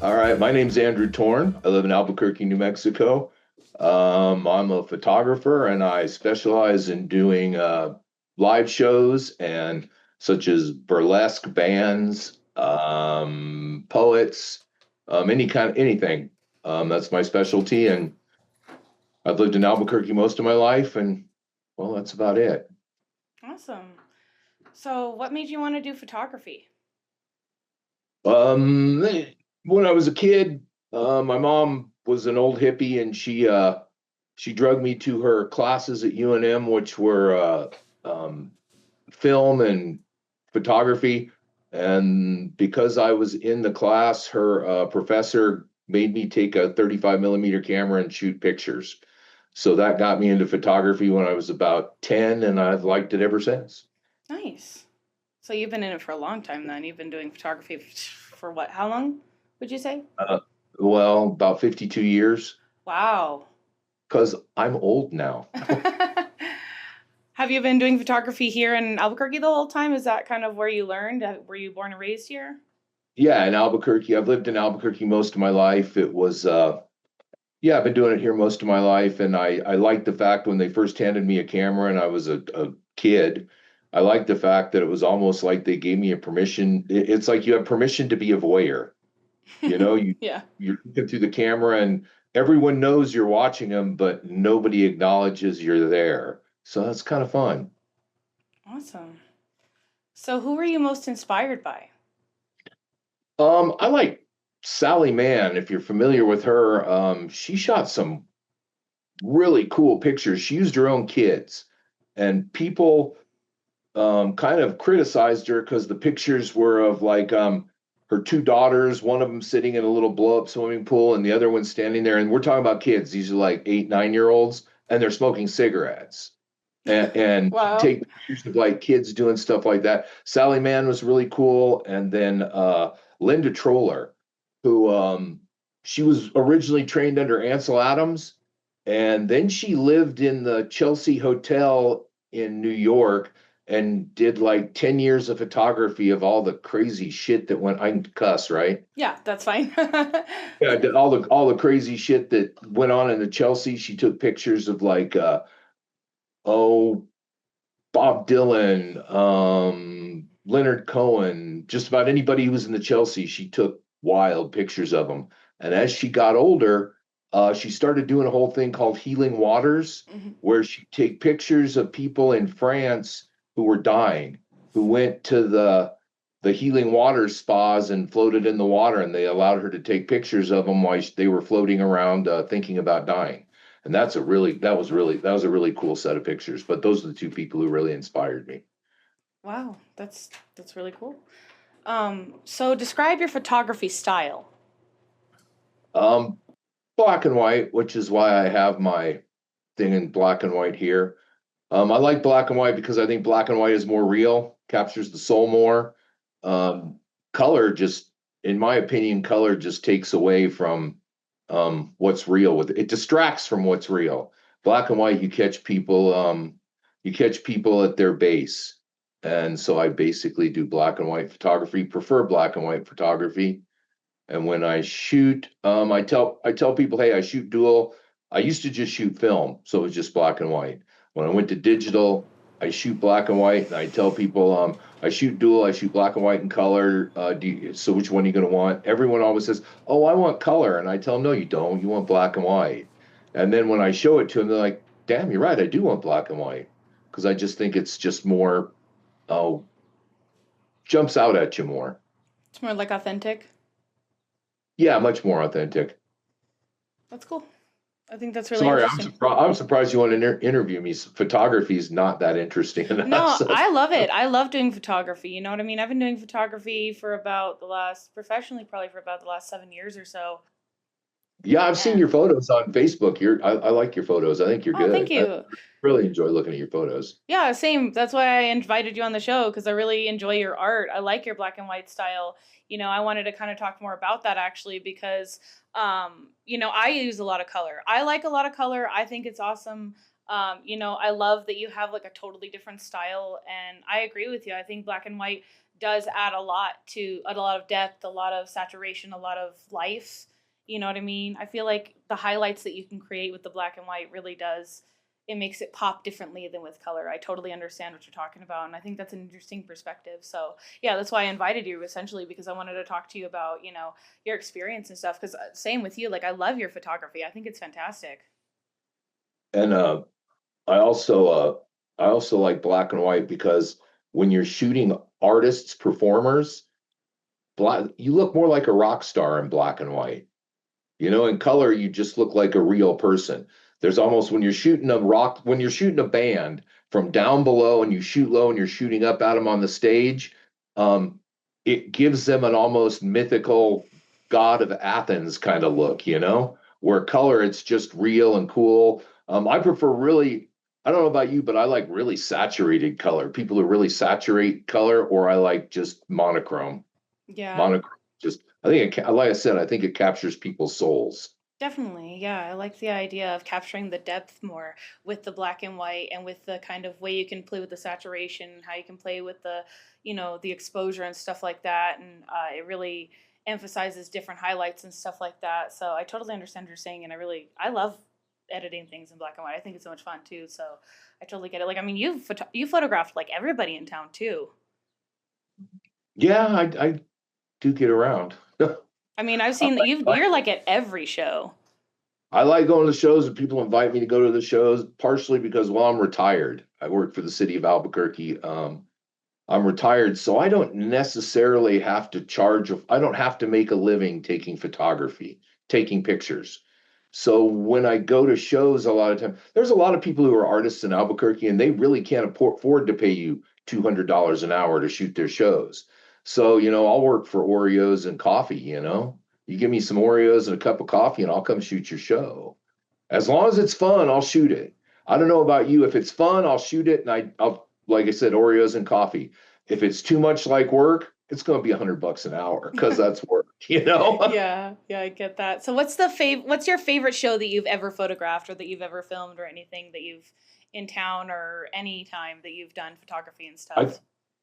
All right, my name's Andrew Torn. I live in Albuquerque, New Mexico. I'm a photographer and I specialize in doing live shows and such as burlesque bands, poets, any kind of anything. That's my specialty, and I've lived in Albuquerque most of my life, and well, that's about it. Awesome. So, what made you want to do photography? Um, when I was a kid, my mom was an old hippie, and she drugged me to her classes at UNM, which were film and photography. And because I was in the class, her professor made me take a 35 millimeter camera and shoot pictures. So that got me into photography when I was about 10, and I've liked it ever since. Nice. So, you've been in it for a long time then. You've been doing photography for what? How long would you say? Uh, well, about 52 years, Wow. because I'm old now. Have you been doing photography here in Albuquerque the whole time? Is that kind of where you learned? Were you born and raised here? Yeah, in Albuquerque. I've lived in Albuquerque most of my life. It was yeah, I've been doing it here most of my life, and I like the fact when they first handed me a camera and I was a kid. I like the fact that it was almost like they gave me a permission. It's like you have permission to be a voyeur. You know, Yeah. you're looking through the camera and everyone knows you're watching them, but nobody acknowledges you're there. So that's kind of fun. Awesome. So, who were you most inspired by? I like Sally Mann, if you're familiar with her. She shot some really cool pictures. She used her own kids, and people kind of criticized her because the pictures were of like her two daughters, one of them sitting in a little blow up swimming pool, and the other one standing there. And we're talking about kids; these are like 8, 9 year olds, and they're smoking cigarettes. And she Wow. take pictures of like kids doing stuff like that. Sally Mann was really cool, and then Linda Troller, who she was originally trained under Ansel Adams, and then she lived in the Chelsea Hotel in New York and did like 10 years of photography of all the crazy shit that went. I can cuss, right? Yeah, that's fine. Yeah, did all the crazy shit that went on in the Chelsea. She took pictures of like oh, Bob Dylan, Leonard Cohen, just about anybody who was in the Chelsea. She took wild pictures of them. And as she got older, she started doing a whole thing called Healing Waters, Mhm. where she'd take pictures of people in France who were dying, who went to the healing water spas and floated in the water, and they allowed her to take pictures of them while they were floating around thinking about dying. And that was a really cool set of pictures. But those are the two people who really inspired me. Wow, that's really cool. So describe your photography style. Um, Black and white, which is why I have my thing in black and white here. I like black and white because I think black and white is more real, captures the soul more. Um, Color just, in my opinion, color just takes away from what's real with it. It distracts from what's real. Black and white, you catch people at their base. And so I basically do black and white photography, prefer black and white photography. And when I shoot, I tell people, hey, I shoot dual. I used to just shoot film, so it was just black and white. When I went to digital, I shoot black and white, and I tell people, I shoot dual. I shoot black and white and color. So which one are you going to want? Everyone always says, oh, I want color, and I tell them, no, you don't. You want black and white. And then when I show it to them, they're like, damn, you're right. I do want black and white because I just think it's just more, oh, jumps out at you more. It's more like authentic. Yeah, much more authentic. That's cool. I think that's really Sorry, interesting. I'm surprised you want to interview me. Photography is not that interesting enough. No, So I love it. I love doing photography. You know what I mean? I've been doing photography for about the last, professionally, probably for about the last 7 years or so. yeah, I've seen your And photos on Facebook. I like your photos. I think you're oh, thank good. I you. really enjoy looking at your photos. Yeah, same. That's why I invited you on the show because I really enjoy your art. I like your black and white style. I wanted to kind of talk more about that actually because, I use a lot of color. I like a lot of color. I think it's awesome. I love that you have like a totally different style, and I agree with you. I think black and white does add a lot of depth, a lot of saturation, a lot of life. You know what I mean? I feel like the highlights that you can create with the black and white really does, it makes it pop differently than with color. I totally understand what you're talking about, and I think that's an interesting perspective. So yeah, that's why I invited you, essentially because I wanted to talk to you about, your experience and stuff. Because same with you, like I love your photography. I think it's fantastic. And I also I also like black and white because when you're shooting artists, performers, black you look more like a rock star in black and white. In color, you just look like a real person. There's almost when you're shooting a band from down below and you shoot low and you're shooting up at them on the stage, um, it gives them an almost mythical god of Athens kind of look, where color, it's just real and cool. I prefer really, I don't know about you, but I like really saturated color. People who really saturate color, or I like just monochrome. Yeah. Monochrome, just I think like I said, I think it captures people's souls. Definitely, yeah. I like the idea of capturing the depth more with the black and white and with the kind of way you can play with the saturation, how you can play with the exposure and stuff like that. And it really emphasizes different highlights and stuff like that. So I totally understand what you're saying. And I love editing things in black and white. I think it's so much fun too. So I totally get it. Like, I mean, you photographed like everybody in town too. Yeah, I do get around. I mean, I've seen that you're like at every show. I like going to the shows and people invite me to go to the shows, partially because, well, I'm retired. I work for the city of Albuquerque. I'm retired, so I don't necessarily have to I don't have to make a living taking photography, taking pictures. So when I go to shows, a lot of time, there's a lot of people who are artists in Albuquerque and they really can't afford to pay you $200 an hour to shoot their shows. So, I'll work for Oreos and coffee. You give me some Oreos and a cup of coffee and I'll come shoot your show. As long as it's fun, I'll shoot it. I don't know about you. If it's fun, I'll shoot it. And I'll, like I said, Oreos and coffee. If it's too much like work, it's going to be $100 an hour because that's work. Yeah, yeah, I get that. So what's your favorite show that you've ever photographed or that you've ever filmed or anything that you've in town or any time that you've done photography and I, stuff?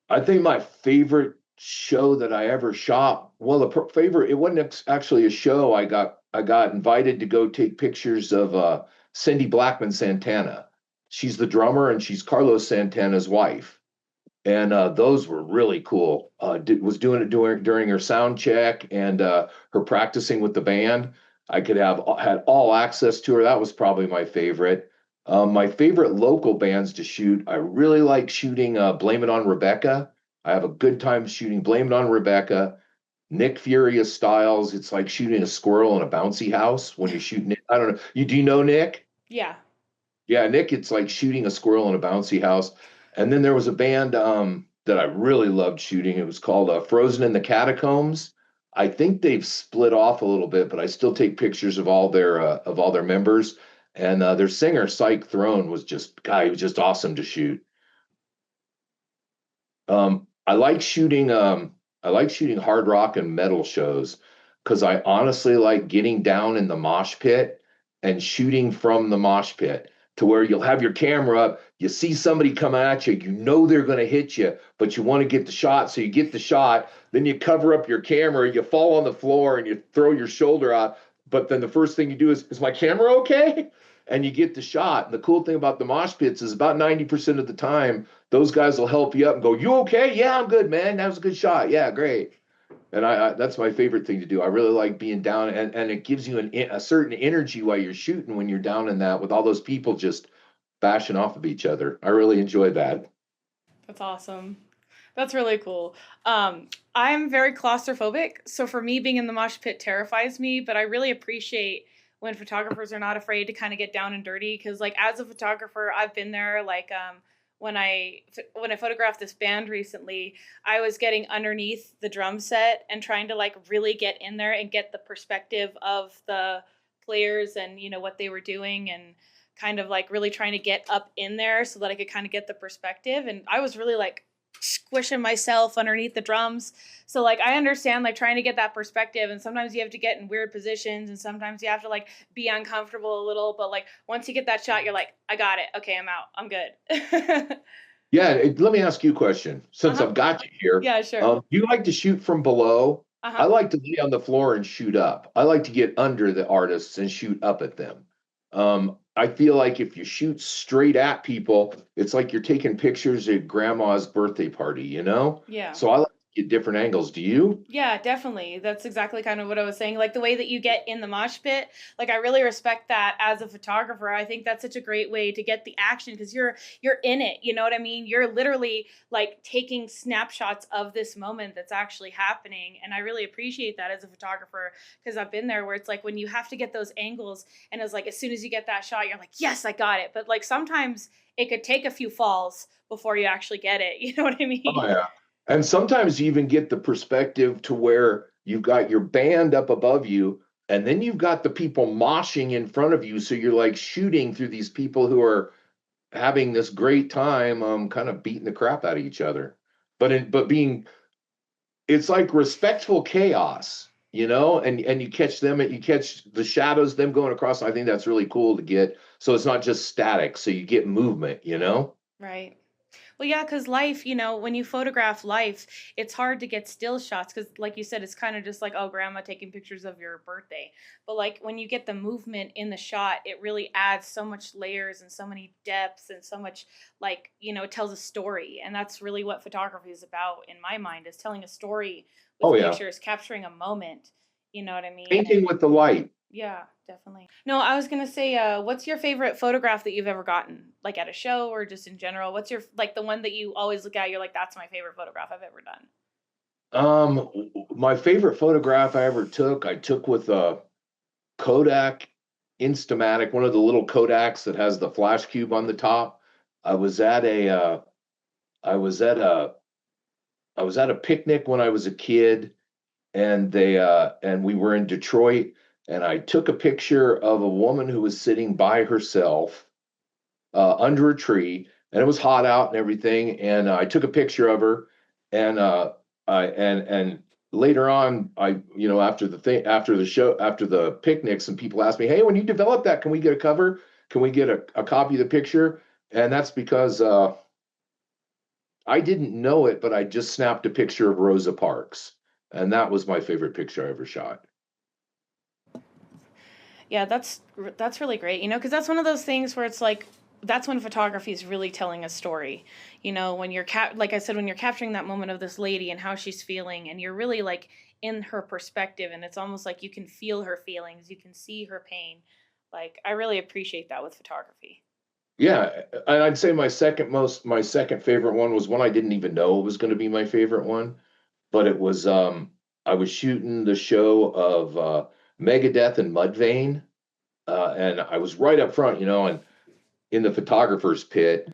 I think my favorite show that I ever shot, well, favorite, it wasn't actually a show. I got invited to go take pictures of Cindy Blackman Santana. She's the drummer and she's Carlos Santana's wife. And those were really cool. Was doing it during her sound check and her practicing with the band. I could have had all access to her. That was probably my favorite. My favorite local bands to shoot. I really like shooting "Blame It on Rebecca." I have a good time shooting "Blame It on Rebecca." Nick Furious Styles. It's like shooting a squirrel in a bouncy house when you're shooting it. I don't know. Do you know Nick? Yeah. Yeah, Nick, it's like shooting a squirrel in a bouncy house. And then there was a band that I really loved shooting. It was called Frozen in the Catacombs. I think they've split off a little bit, but I still take pictures of all their members. And their singer, Psych Throne, he was just awesome to shoot. I like shooting hard rock and metal shows because I honestly like getting down in the mosh pit and shooting from the mosh pit to where you'll have your camera up, you see somebody coming at you, they're going to hit you, but you want to get the shot, so you get the shot, then you cover up your camera, you fall on the floor and you throw your shoulder out, but then the first thing you do is my camera okay? And you get the shot. And the cool thing about the mosh pits is about 90% of the time those guys will help you up and go, "You okay? Yeah, I'm good, man. That was a good shot. Yeah, great." And I that's my favorite thing to do. I really like being down, and it gives you a certain energy while you're shooting when you're down in that with all those people just bashing off of each other. I really enjoy that. That's awesome. That's really cool. I'm very claustrophobic, so for me, being in the mosh pit terrifies me. But I really appreciate when photographers are not afraid to kind of get down and dirty. Because, like, as a photographer, I've been there. Like, when I photographed this band recently, I was getting underneath the drum set and trying to like really get in there and get the perspective of the players and what they were doing and kind of like really trying to get up in there so that I could kind of get the perspective. And I was really like squishing myself underneath the drums. So like I understand like trying to get that perspective, and sometimes you have to get in weird positions and sometimes you have to like be uncomfortable a little, but like once you get that shot you're like, I got it. Okay, I'm out. I'm good. Yeah, let me ask you a question. Since Uh-huh. I've got you here, Yeah, sure. do you like to shoot from below? I Uh-huh. like to lay on the floor and shoot up. I like to get under the artists and shoot up at them. I feel like if you shoot straight at people, it's like you're taking pictures at grandma's birthday party, you know? Yeah. So I like to get different angles. Do you? Yeah, definitely. That's exactly kind of what I was saying. Like the way that you get in the mosh pit, like I really respect that as a photographer. I think that's such a great way to get the action because you're in it. You know what I mean? You're literally like taking snapshots of this moment that's actually happening. And I really appreciate that as a photographer because I've been there where it's like when you have to get those angles and it's like as soon as you get that shot, you're like, yes, I got it. But like sometimes it could take a few falls before you actually get it. You know what I Oh, mean? yeah. And sometimes you even get the perspective to where you've got your band up above you, and then you've got the people moshing in front of you. So you're like shooting through these people who are having this great time, kind of beating the crap out of each other. But being it's like respectful chaos, you know, and you catch them and you catch the shadows, them going across. I think that's really cool to get. So it's not just static, so you get movement, you know? Right. Well, yeah, because life, when you photograph life, it's hard to get still shots because, like you said, it's kind of just like, oh, grandma taking pictures of your birthday. But like when you get the movement in the shot, it really adds so much layers and so many depths and so much, like, it tells a story. And that's really what photography is about in my mind is telling a story Oh with yeah. pictures, capturing a moment. You know what I mean? Painting with the light. Yeah, definitely. No, I was gonna say, what's your favorite photograph that you've ever gotten? Like at a show or just in general? What's your like the one that you always look at, you're like, that's my favorite photograph I've ever done. My favorite photograph I took with a Kodak Instamatic, one of the little Kodaks that has the flash cube on the top. I was at a I was at a I was at a picnic when I was a kid, and we were in Detroit, and I took a picture of a woman who was sitting by herself under a tree, and it was hot out and everything. And I took a picture of her, and and later on, after the thing, after the show, after the picnic, some people asked me, "Hey, when you develop that, can we get a cover? Can we get a copy of the picture?" And that's because I didn't know it, but I just snapped a picture of Rosa Parks, and that was my favorite picture I ever shot. Yeah, that's really great. Because that's one of those things where it's like that's when photography is really telling a story. When you're like I said, when you're capturing that moment of this lady and how she's feeling, and you're really like in her perspective, and it's almost like you can feel her feelings, you can see her pain. Like I really appreciate that with photography. Yeah, and I'd say my second favorite one was one I didn't even know it was going to be my favorite one, but it was I was shooting the show of Megadeth and Mudvayne, and I was right up front, and in the photographer's pit,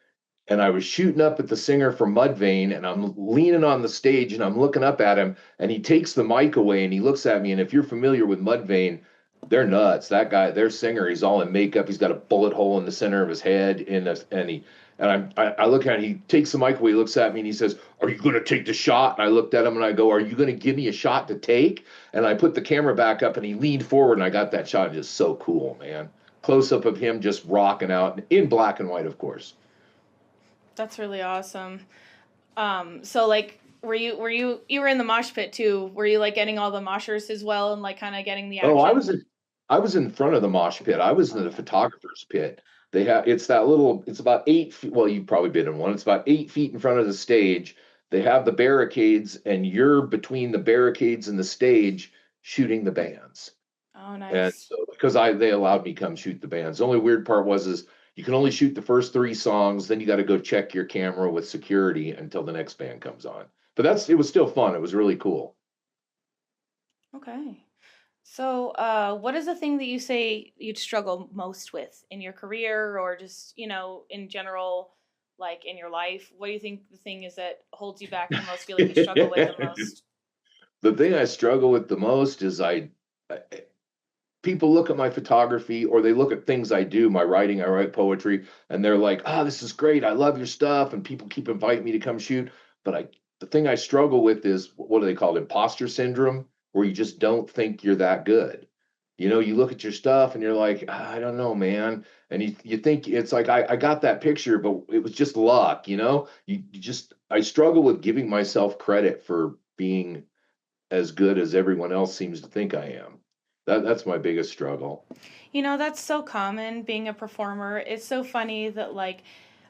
and I was shooting up at the singer from Mudvayne, and I'm leaning on the stage and I'm looking up at him, and he takes the mic away and he looks at me. And if you're familiar with Mudvayne, they're nuts. That guy, their singer, he's all in makeup. He's got a bullet hole in the center of his head, and I look at him. He takes the mic away. He looks at me and he says, "Are you going to take the shot?" And I looked at him and I go, "Are you going to give me a shot to take?" And I put the camera back up and he leaned forward and I got that shot. Just so cool, man. Close up of him just rocking out in black and white, of course. That's really awesome. So like were you in the mosh pit too? Were you like getting all the moshers as well and like kind of getting the Oh, action? I was in front of the mosh pit. I was in the Okay. photographer's pit. They have it's that little. It's about 8 feet. Well, you've probably been in one. It's about 8 feet in front of the stage. They have the barricades, and you're between the barricades and the stage shooting the bands. Oh, And nice. so because they allowed me to come shoot the bands. The only weird part was is you can only shoot the first three songs. Then you got to go check your camera with security until the next band comes on. But it was still fun. It was really cool. Okay. So, what is the thing that you say you'd struggle most with in your career or just, in general, like in your life? What do you think the thing is that holds you back the most, feel like you struggle with the most? The thing I struggle with the most is I people look at my photography or they look at things I do, my writing, I write poetry, and they're like, "Ah, this is great. I love your stuff." And people keep inviting me to come shoot. But the thing I struggle with is what do they call it? Imposter syndrome, where you just don't think you're that good. You look at your stuff and you're like, I don't know, man. And you think it's like, I got that picture, but it was just luck, you just, I struggle with giving myself credit for being as good as everyone else seems to think I am. That's my biggest struggle. That's so common being a performer. It's so funny that, like,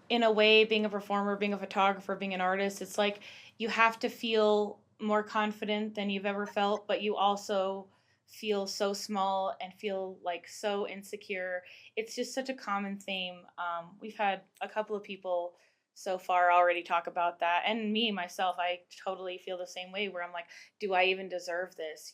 in a way, being a performer, being a photographer, being an artist, it's like you have to feel more confident than you've ever felt, but you also feel so small and feel like so insecure. It's just such a common theme. We've had a couple of people so far already talk about that. And me, myself, I totally feel the same way where I'm like, do I even deserve this?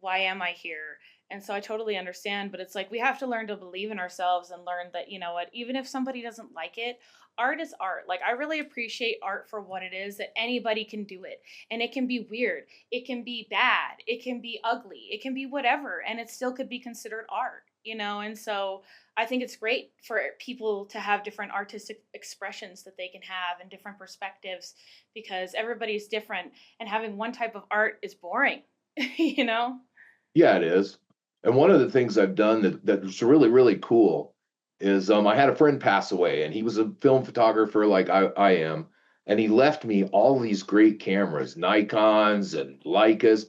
Why am I here? And so I totally understand, but it's like we have to learn to believe in ourselves and learn that, you know what, even if somebody doesn't like it, art is art. Like, I really appreciate art for what it is, that anybody can do it. And it can be weird, it can be bad, it can be ugly, it can be whatever, and it still could be considered art. And so I think it's great for people to have different artistic expressions that they can have and different perspectives, because everybody's different, and having one type of art is boring. you know? Yeah, it is. And one of the things I've done that's really, really cool is I had a friend pass away and he was a film photographer like I am. And he left me all these great cameras, Nikons and Leicas,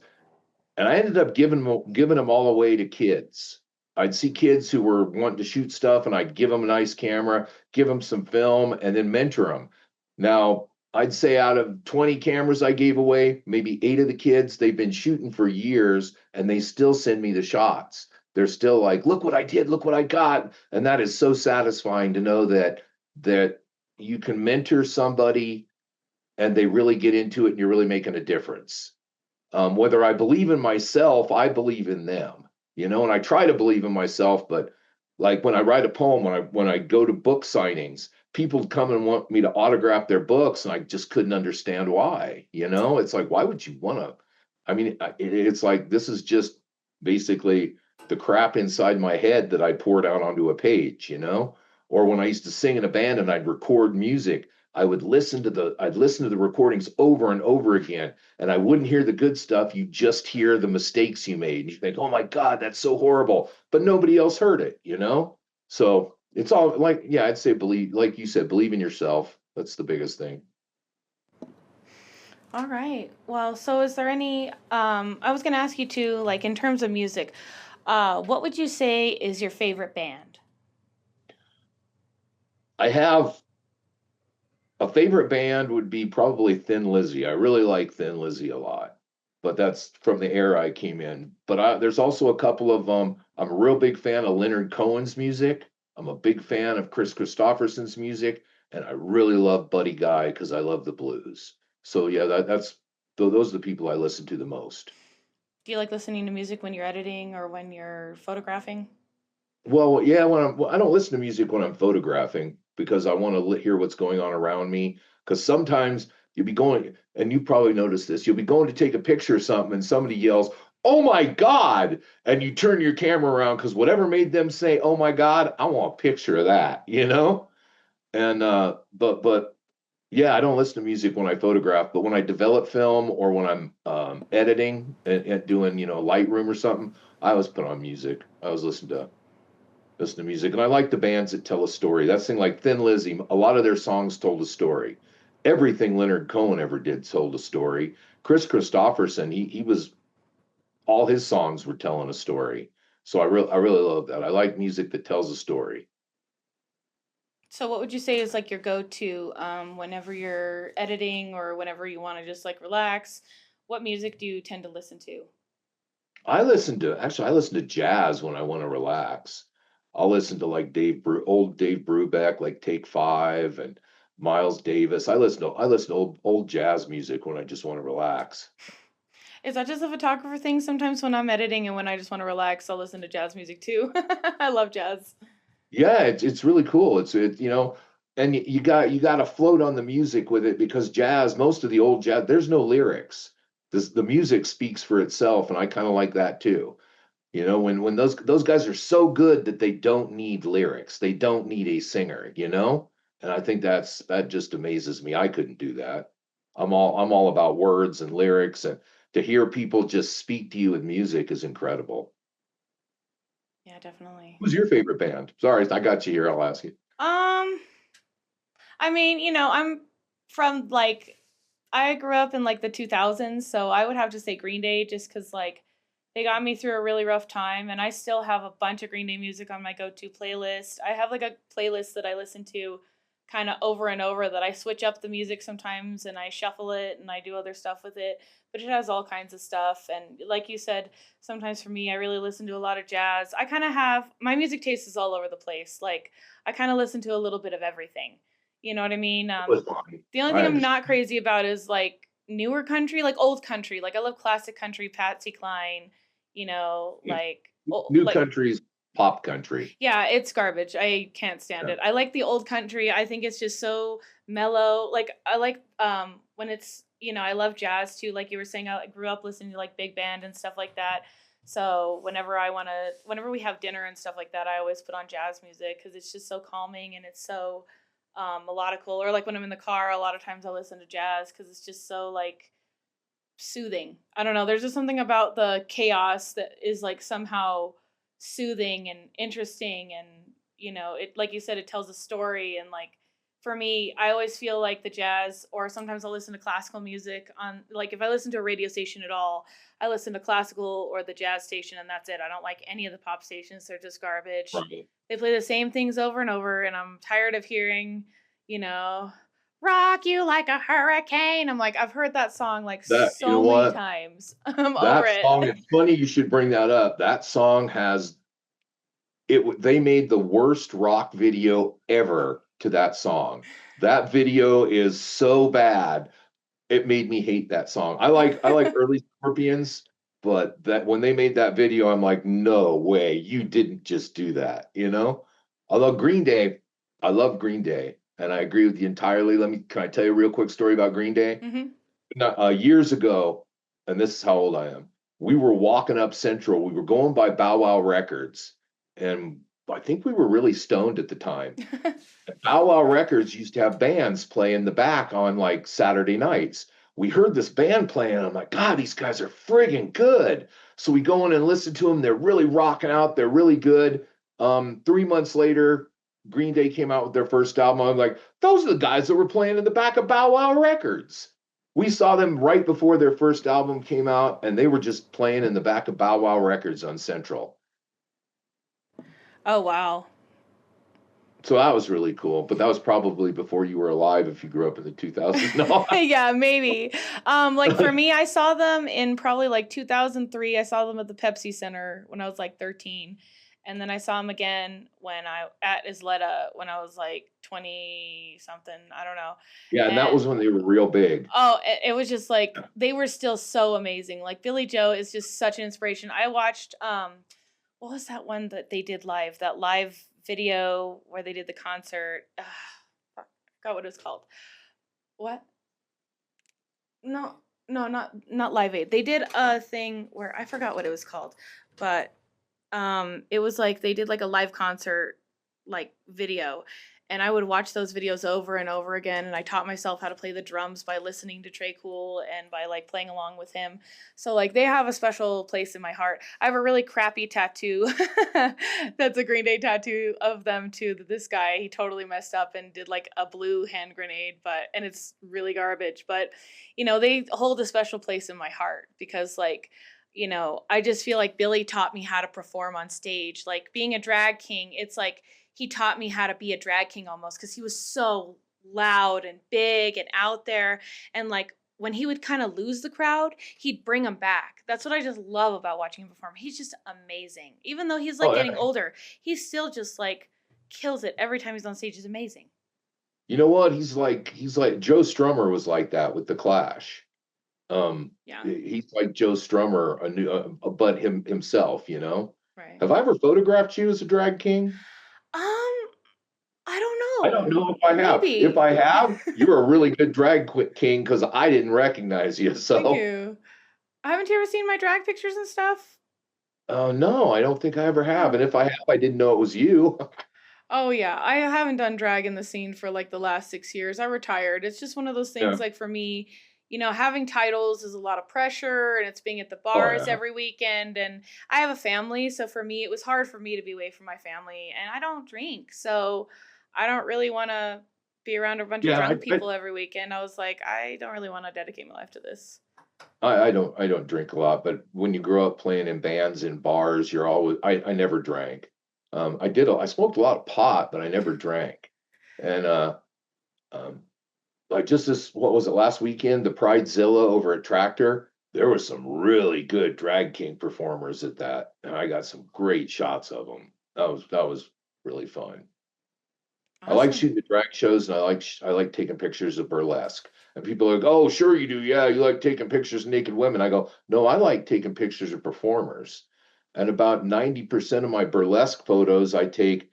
and I ended up giving them all away to kids. I'd see kids who were wanting to shoot stuff, and I'd give them a nice camera, give them some film, and then mentor them. Now, I'd say out of 20 cameras I gave away, maybe 8 of the kids, they've been shooting for years, and they still send me the shots. They're still like, "Look what I did! Look what I got!" And that is so satisfying to know that you can mentor somebody, and they really get into it, and you're really making a difference. Whether I believe in myself, I believe in them, and I try to believe in myself. But like when I write a poem, when I go to book signings, people come and want me to autograph their books, and I just couldn't understand why. It's like, why would you want to? I mean, it's like this is just basically the crap inside my head that I poured out onto a page. Or when I used to sing in a band and I'd record music, I'd listen to the recordings over and over again, and I wouldn't hear the good stuff. You just hear the mistakes you made. And you think, oh my God, that's so horrible. But nobody else heard it. So it's all like, yeah, I'd say believe, like you said, believe in yourself. That's the biggest thing. All right. Well, so is there any I was going to ask you too, like, in terms of music, what would you say is your favorite band? I have a favorite band would be probably Thin Lizzy. I really like Thin Lizzy a lot, but that's from the era I came in. But there's also a couple of I'm a real big fan of Leonard Cohen's music. I'm a big fan of Chris Christopherson's music, and I really love Buddy Guy because I love the blues. So yeah, those are the people I listen to the most. Do you like listening to music when you're editing or when you're photographing? Well, yeah, I don't listen to music when I'm photographing because I want to hear what's going on around me. Because sometimes you'll be going, and you probably noticed this, you'll be going to take a picture of something, and somebody yells, "Oh my God!" And you turn your camera around because whatever made them say, "Oh my God," I want a picture of that. And but yeah, I don't listen to music when I photograph, but when I develop film or when I'm editing and doing, Lightroom or something, I always put on music. I was listen to music, and I like the bands that tell a story. That's the thing, like Thin Lizzy. A lot of their songs told a story. Everything Leonard Cohen ever did told a story. Chris Christopherson, he was all his songs were telling a story. So I really love that. I like music that tells a story. So what would you say is like your go-to whenever you're editing or whenever you want to just like relax? What music do you tend to listen to? I listen to jazz when I want to relax. I'll listen to like old Dave Brubeck, like Take Five and Miles Davis. I listen to old jazz music when I just want to relax. Is that just a photographer thing? Sometimes when I'm editing and when I just want to relax, I'll listen to jazz music too. I love jazz. Yeah, it's really cool. And you got to float on the music with it because jazz, most of the old jazz, there's no lyrics. The music speaks for itself, and I kind of like that too. When those guys are so good that they don't need lyrics, they don't need a singer. And I think that just amazes me. I couldn't do that. I'm all about words and lyrics, and to hear people just speak to you with music is incredible. Yeah, definitely. Who's your favorite band? Sorry, I got you here. I'll ask you. Um, I mean, I'm from like I grew up in like the 2000s, so I would have to say Green Day just cuz like they got me through a really rough time and I still have a bunch of Green Day music on my go-to playlist. I have like a playlist that I listen to kind of over and over that I switch up the music sometimes and I shuffle it and I do other stuff with it, but it has all kinds of stuff and like you said, sometimes for me I really listen to a lot of jazz. I kind of have my music taste is all over the place. Like I kind of listen to a little bit of everything. You know what I mean? It was fine. The only I thing I'm understand. not crazy about is like newer country, like old country. Like I love classic country, Patsy Cline, New like countries, pop country. yeah, it's garbage. I can't stand Yeah. it. I like the old country. I think it's just so mellow. Like I like when it's, I love jazz too. Like you were saying, I grew up listening to like big band and stuff like that. So whenever we have dinner and stuff like that, I always put on jazz music because it's just so calming and it's so melodical. Or like when I'm in the car, a lot of times I listen to jazz because it's just so like soothing. I don't know. There's just something about the chaos that is like somehow soothing and interesting and it like you said it tells a story and like for me I always feel like the jazz or sometimes I'll listen to classical music on like if I listen to a radio station at all I listen to classical or the jazz station and that's it. I don't like any of the pop stations. They're just garbage. Right. They play the same things over and over and I'm tired of hearing you know rock you like a hurricane. I'm like, I've heard that song like You know so many what? times. I'm over That it. song, it's funny you should bring that up. That song has they made the worst rock video ever to that song. That video is so bad. It made me hate that song. I like early Scorpions, but that when they made that video, I'm like, no way, you didn't just do that, you know? Although Green Day, I love Green Day, and I agree with you entirely. Can I tell you a real quick story about Green Day? Hmm. Years ago, and this is how old I am. We were walking up Central. We were going by Bow Wow Records, and I think we were really stoned at the time. Bow Wow Records used to have bands play in the back on like Saturday nights. We heard this band playing. I'm like, God, these guys are friggin' good. So we go in and listen to them. They're really rocking out. They're really good. 3 months later, Green Day came out with their first album. I'm like, those are the guys that were playing in the back of Bow Wow Records. We saw them right before their first album came out, and they were just playing in the back of Bow Wow Records on Central. Oh wow. So that was really cool. But that was probably before you were alive if you grew up in the 2000s. No. Yeah, maybe. Like for me, I saw them in probably like 2003. I saw them at the Pepsi Center when I was like 13. And then I saw them again when I at Isleta when I was like 20 something. I don't know. Yeah, and that And was when they were real big. oh, it was just like they were still so amazing. Like Billy Joe is just such an inspiration. I watched what was that one that they did live? That live video where they did the concert. I forgot what it was called. What? No, no, not Live Aid. They did a thing where I forgot what it was called, but it was like they did like a live concert like video and I would watch those videos over and over again and I taught myself how to play the drums by listening to Trey Cool and by like playing along with him. So like they have a special place in my heart. I have a really crappy tattoo. That's a Green Day tattoo of them too. That this guy, he totally messed up and did like a blue hand grenade, and it's really garbage, but they hold a special place in my heart because like I just feel like Billy taught me how to perform on stage. Like being a drag king, it's like he taught me how to be a drag king almost because he was so loud and big and out there. And like when he would kind of lose the crowd, he'd bring them back. That's what I just love about watching him perform. He's just amazing. Even though he's like Oh, getting yeah. older, he still just like kills it every time he's on stage. Is amazing. You know what? He's like Joe Strummer was like that with the Clash. Yeah. He's like Joe Strummer, but himself. Right. Have I ever photographed you as a drag king? I don't I don't know. know if I have. If Maybe. I have, you're a really good drag king because I didn't recognize you. Thank So, you. Haven't you ever seen my drag pictures and stuff? no, I don't think I ever have. Oh. And if I have, I didn't know it was you. Oh yeah, I haven't done drag in the scene for like the last 6 years. I retired. It's just one of those Yeah. things like for me, having titles is a lot of pressure, and it's being at the Oh bars yeah. every weekend. And I have a family. So for me, it was hard for me to be away from my family. And I don't drink. So I don't really want to be around a bunch of Yeah, drunk people every weekend. I was like, I don't really want to dedicate my life to this. I don't drink a lot, but when you grow up playing in bands in bars, you're always I never drank. I smoked a lot of pot, but I never drank. And um like just this, what was it, last weekend, the Pridezilla over at Tractor, there was some really good Drag King performers at that, and I got some great shots of them. That was really fun. I like Awesome. shooting the drag shows, and I like taking pictures of burlesque. And people are like, "Oh, sure you do. Yeah, you like taking pictures of naked women." I go, "No, I like taking pictures of performers." And about 90% of my burlesque photos I take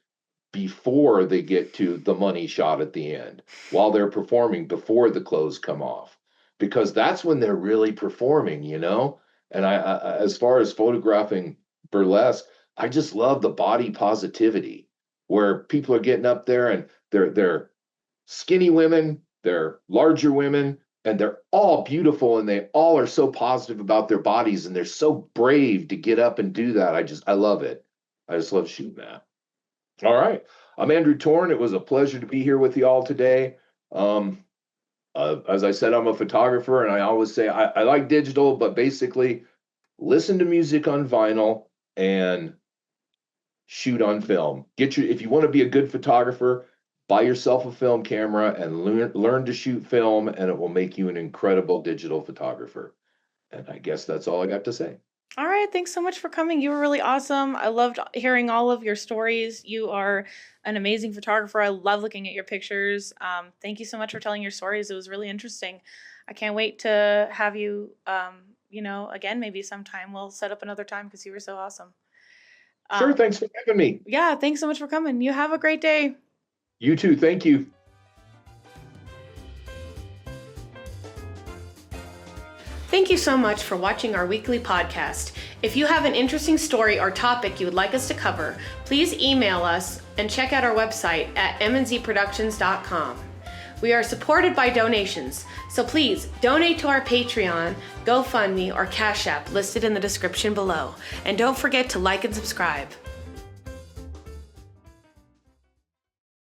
before they get to the money shot at the end, while they're performing, before the clothes come off, because that's when they're really performing. And as far as photographing burlesque, I just love the body positivity, where people are getting up there and they're skinny women, they're larger women, and they're all beautiful, and they all are so positive about their bodies, and they're so brave to get up and do that. I love it. I just love shooting that. All right. I'm Andrew Torn. It was a pleasure to be here with you all today. Um, as I said, I'm a photographer, and I always say I like digital, but basically listen to music on vinyl and shoot on film. If you want to be a good photographer, buy yourself a film camera and learn to shoot film, and it will make you an incredible digital photographer. And I guess that's all I got to say. All right. Thanks so much for coming. You were really awesome. I loved hearing all of your stories. You are an amazing photographer. I love looking at your pictures. Thank you so much for telling your stories. It was really interesting. I can't wait to have you, again, maybe sometime. We'll set up another time because you were so awesome. Sure. Um, Thanks for having me. yeah. Thanks so much for coming. You have a great day. You too. Thank you. Thank you so much for watching our weekly podcast. If you have an interesting story or topic you would like us to cover, please email us and check out our website at mnzproductions.com. We are supported by donations, so please donate to our Patreon, GoFundMe, or Cash App listed in the description below. And don't forget to like and subscribe.